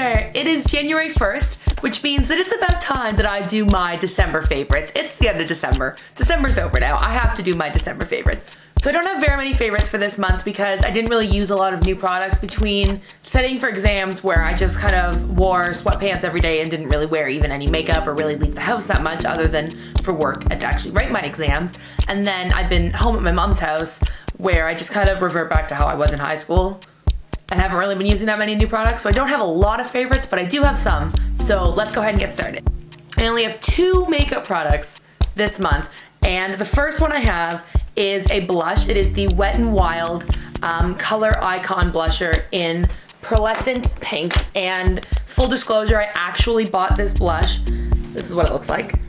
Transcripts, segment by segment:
there. It is January 1st, which means that it's about time that I do my December favorites. It's the end of December. December's over now. I have to do my December favorites. So I don't have very many favorites for this month because I didn't really use a lot of new products between studying for exams where I just kind of wore sweatpants every day and didn't really wear even any makeup or really leave the house that much other than for work and to actually write my exams. And then I've been home at my mom's house where I just kind of revert back to how I was in high school. I haven't really been using that many new products, so I don't have a lot of favorites, but I do have some. So let's go ahead and get started. I only have 2 makeup products this month, and the first one I have is a blush. It is the Wet n Wild Color Icon Blusher in Pearlescent Pink. And full disclosure, I actually bought this blush. This is what it looks like.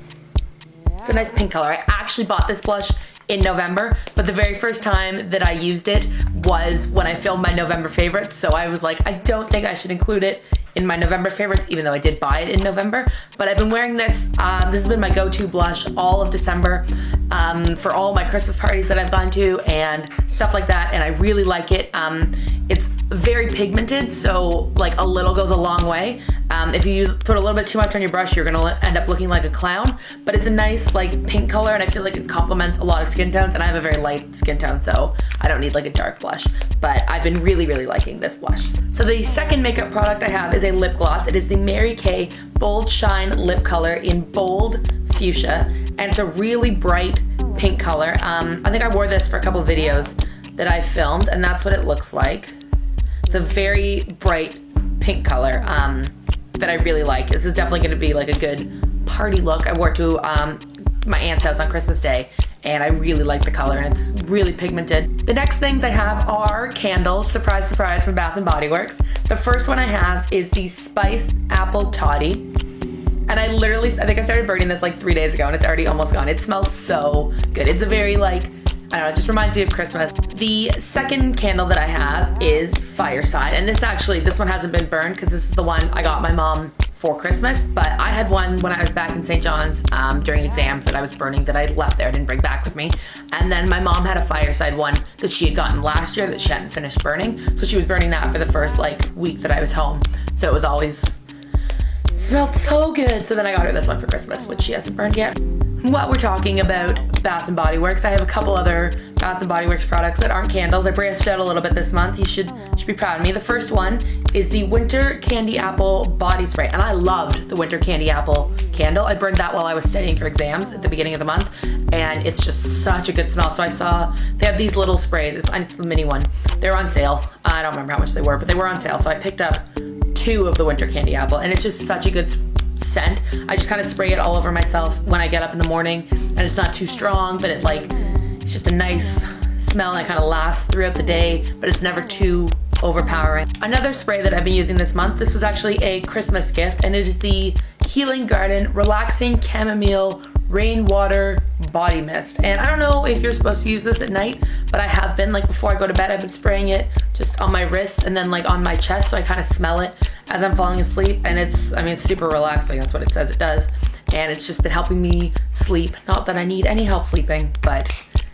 It's a nice pink color. I actually bought this blush in November, but the very first time that I used it was when I filmed my November favorites. So I was like, I don't think I should include it in my November favorites, even though I did buy it in November. But I've been wearing this. This has been my go-to blush all of December for all my Christmas parties that I've gone to and stuff like that, and I really like it. It's very pigmented, so like a little goes a long way. If you put a little bit too much on your brush, you're gonna end up looking like a clown, but it's a nice like pink color, and I feel like it complements a lot of skin tones, and I have a very light skin tone, so I don't need like a dark blush, but I've been really liking this blush. So the second makeup product I have is a lip gloss. It is the Mary Kay Bold Shine Lip Color in Bold Fuchsia, and it's a really bright pink color. I think I wore this for a couple videos that I filmed, and that's what it looks like. It's a very bright pink color that I really like. This is definitely going to be like a good party look. I wore it to my aunt's house on Christmas Day, and I really like the color, and it's really pigmented. The next things I have are candles. Surprise, surprise, from Bath & Body Works. The first one I have is the Spiced Apple Toddy. And I think I started burning this like 3 days ago, and it's already almost gone. It smells so good. It's a very like, I don't know, it just reminds me of Christmas. The second candle that I have is Fireside, and this one hasn't been burned because this is the one I got my mom for Christmas, but I had one when I was back in St. John's during exams that I was burning that I left there, I didn't bring back with me. And then my mom had a Fireside one that she had gotten last year that she hadn't finished burning, so she was burning that for the first like week that I was home. So it was always, smelled so good. So then I got her this one for Christmas, which she hasn't burned yet. While we're talking about Bath & Body Works, I have a couple other Bath & Body Works products that aren't candles. I branched out a little bit this month. You should be proud of me. The first one is the Winter Candy Apple Body Spray, and I loved the Winter Candy Apple candle. I burned that while I was studying for exams at the beginning of the month, and it's just such a good smell. So I saw they have these little sprays. It's the mini one. They're on sale. I don't remember how much they were, but they were on sale. So I picked up 2 of the Winter Candy Apple, and it's just such a good scent. I just kind of spray it all over myself when I get up in the morning, and it's not too strong, but it's just a nice smell, and it kind of lasts throughout the day, but it's never too overpowering. Another spray that I've been using this month, this was actually a Christmas gift, and it is the Healing Garden Relaxing Chamomile Rainwater Body Mist. And I don't know if you're supposed to use this at night, but I have been, like before I go to bed, I've been spraying it just on my wrist and then like on my chest, so I kind of smell it as I'm falling asleep, and it's super relaxing. That's what it says it does, and it's just been helping me sleep. Not that I need any help sleeping, but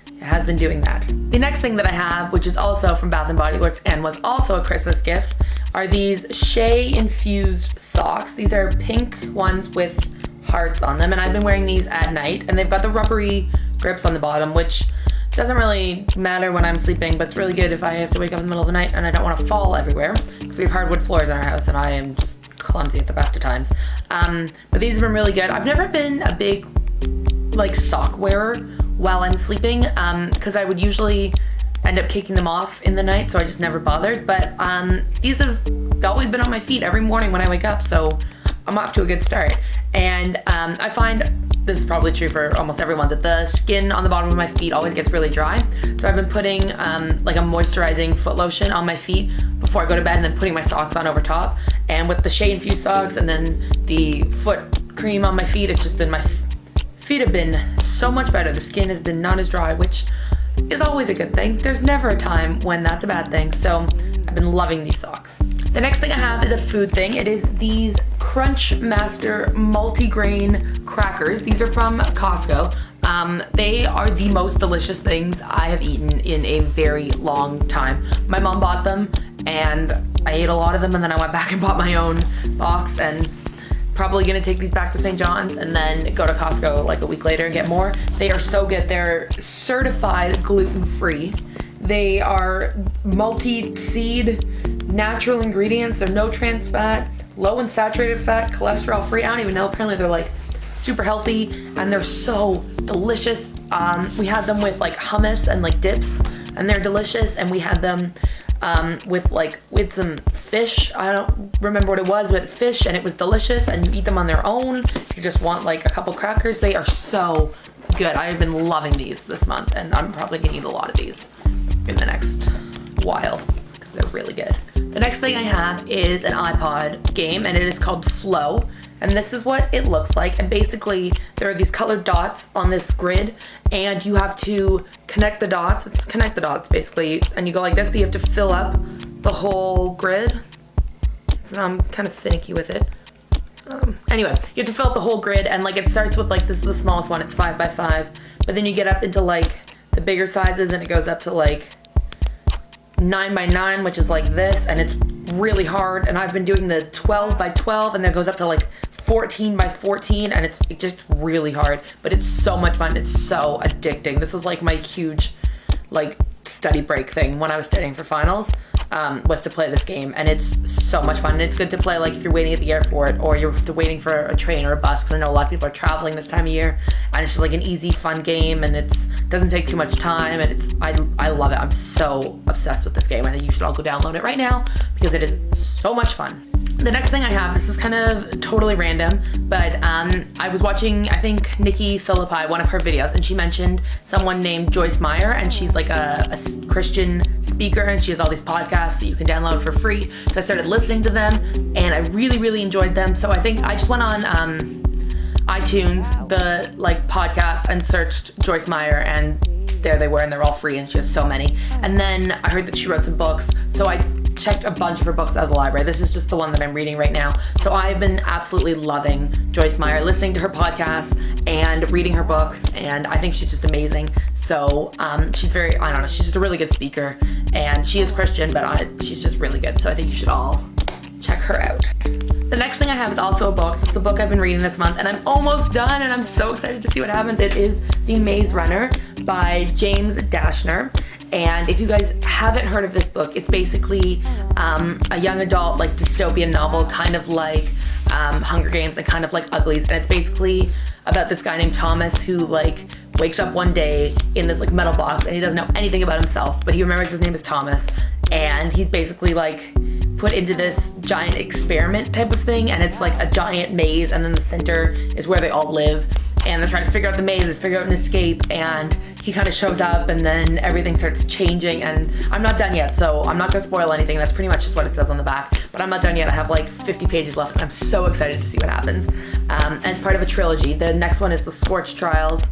it has been doing that. The next thing that I have, which is also from Bath & Body Works and was also a Christmas gift, are these shea infused socks. These are pink ones with hearts on them, and I've been wearing these at night, and they've got the rubbery grips on the bottom, which doesn't really matter when I'm sleeping, but it's really good if I have to wake up in the middle of the night and I don't want to fall everywhere, because we have hardwood floors in our house and I am just clumsy at the best of times. But these have been really good. I've never been a big like sock wearer while I'm sleeping, because I would usually end up kicking them off in the night, so I just never bothered. But these have always been on my feet every morning when I wake up, so I'm off to a good start. And I find, this is probably true for almost everyone, that the skin on the bottom of my feet always gets really dry. So I've been putting like a moisturizing foot lotion on my feet before I go to bed, and then putting my socks on over top. And with the shea infused socks and then the foot cream on my feet, it's just been, my feet have been so much better. The skin has been not as dry, which is always a good thing. There's never a time when that's a bad thing. So I've been loving these socks. The next thing I have is a food thing. It is these Crunchmaster Multi-Grain crackers. These are from Costco. They are the most delicious things I have eaten in a very long time. My mom bought them and I ate a lot of them, and then I went back and bought my own box, and probably gonna take these back to St. John's and then go to Costco like a week later and get more. They are so good. They're certified gluten-free. They are multi-seed, natural ingredients. They're no trans fat, low in saturated fat, cholesterol-free. I don't even know. Apparently they're like super healthy, and they're so delicious. We had them with like hummus and like dips, and they're delicious. And we had them with some fish. I don't remember what it was, but fish, and it was delicious. And you eat them on their own. If you just want like a couple crackers, they are so good. I have been loving these this month, and I'm probably gonna eat a lot of these in the next while because they're really good. The next thing I have is an iPod game, and it is called Flow. And this is what it looks like. And basically, there are these colored dots on this grid, and you have to connect the dots. It's connect the dots, basically. And you go like this, but you have to fill up the whole grid. So now I'm kind of finicky with it. Anyway, you have to fill up the whole grid, and like it starts with like, this is the smallest one, it's 5 by 5. But then you get up into like the bigger sizes, and it goes up to like 9 by 9, which is like this, and it's really hard. And I've been doing the 12 by 12, and then it goes up to like 14 by 14, and it's just really hard, but it's so much fun. It's so addicting. This was like my huge like study break thing when I was studying for finals, was to play this game, and it's so much fun. And it's good to play like if you're waiting at the airport, or you're waiting for a train or a bus, because I know a lot of people are traveling this time of year, and it's just like an easy fun game, and it doesn't take too much time, and I love it. I'm so obsessed with this game. I think you should all go download it right now because it is so much fun. The next thing I have, this is kind of totally random, but I was watching, I think, Nikki Philippi, one of her videos, and she mentioned someone named Joyce Meyer, and she's like a Christian speaker, and she has all these podcasts that you can download for free. So I started listening to them, and I really, really enjoyed them. So I think I just went on iTunes, the like podcast, and searched Joyce Meyer, and there they were, and they're all free, and she has so many. And then I heard that she wrote some books, so I checked a bunch of her books out of the library. This is just the one that I'm reading right now. So I've been absolutely loving Joyce Meyer, listening to her podcasts and reading her books, and I think she's just amazing. So she's very, I don't know, she's just a really good speaker, and she is Christian, but she's just really good. So I think you should all check her out. The next thing I have is also a book. It's the book I've been reading this month, and I'm almost done, and I'm so excited to see what happens. It is The Maze Runner by James Dashner. And if you guys haven't heard of this book, it's basically a young adult like dystopian novel, kind of like Hunger Games and kind of like Uglies. And it's basically about this guy named Thomas who like wakes up one day in this like metal box, and he doesn't know anything about himself, but he remembers his name is Thomas, and he's basically like put into this giant experiment type of thing, and it's like a giant maze, and then the center is where they all live, and they're trying to figure out the maze and figure out an escape, and he kind of shows up, and then everything starts changing. And I'm not done yet, so I'm not gonna spoil anything. That's pretty much just what it says on the back, but I'm not done yet. I have like 50 pages left, and I'm so excited to see what happens. And it's part of a trilogy. The next one is The Scorch Trials,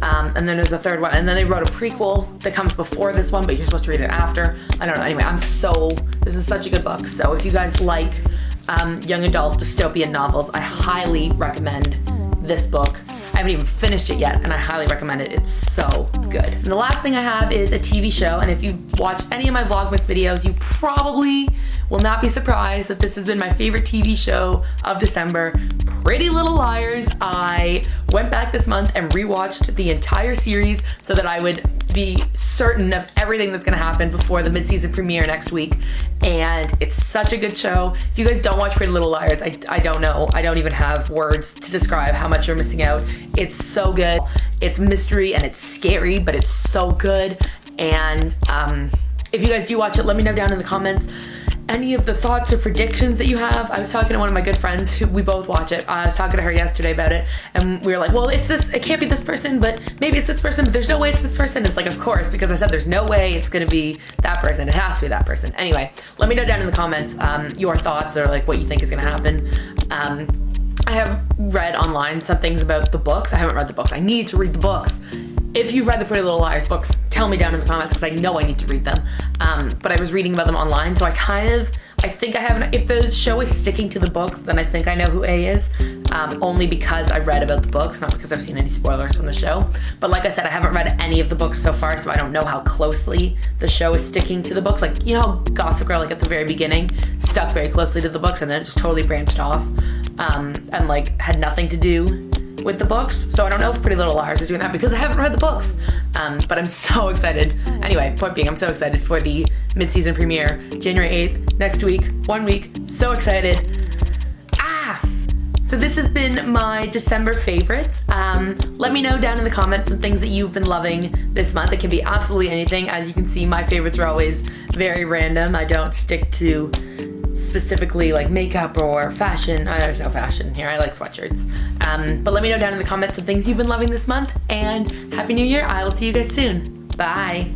and then there's a third one, and then they wrote a prequel that comes before this one, but you're supposed to read it after. I don't know. Anyway, this is such a good book. So if you guys like young adult dystopian novels, I highly recommend this book. I haven't even finished it yet, and I highly recommend it. It's so good. And the last thing I have is a TV show, and if you've watched any of my Vlogmas videos, you probably will not be surprised that this has been my favorite TV show of December, Pretty Little Liars. I went back this month and rewatched the entire series so that I would be certain of everything that's gonna happen before the mid-season premiere next week, and it's such a good show. If you guys don't watch Pretty Little Liars, I don't know. I don't even have words to describe how much you're missing out. It's so good. It's mystery and it's scary, but it's so good. And if you guys do watch it, let me know down in the comments any of the thoughts or predictions that you have. I was talking to one of my good friends who we both watch it. I was talking to her yesterday about it, and we were like, well, it's this, it can't be this person, but maybe it's this person, but there's no way it's this person. It's like, of course, because I said there's no way it's gonna be that person. It has to be that person. Anyway, let me know down in the comments your thoughts, or like what you think is gonna happen. I have read online some things about the books. I haven't read the books. I need to read the books. If you've read the Pretty Little Liars books, tell me down in the comments, because I know I need to read them. But I was reading about them online, so I I think I haven't. If the show is sticking to the books, then I think I know who A is. Only because I've read about the books, not because I've seen any spoilers from the show. But like I said, I haven't read any of the books so far, so I don't know how closely the show is sticking to the books. Like, you know how Gossip Girl, like at the very beginning, stuck very closely to the books and then it just totally branched off and like had nothing to do with the books. So I don't know if Pretty Little Liars is doing that because I haven't read the books. But I'm so excited. Anyway, point being, I'm so excited for the mid-season premiere, January 8th, next week, 1 week. So excited. So this has been my December favorites. Let me know down in the comments some things that you've been loving this month. It can be absolutely anything. As you can see, my favorites are always very random. I don't stick to specifically like makeup or fashion. There's no fashion here. I like sweatshirts. But let me know down in the comments some things you've been loving this month. And Happy New Year. I will see you guys soon. Bye.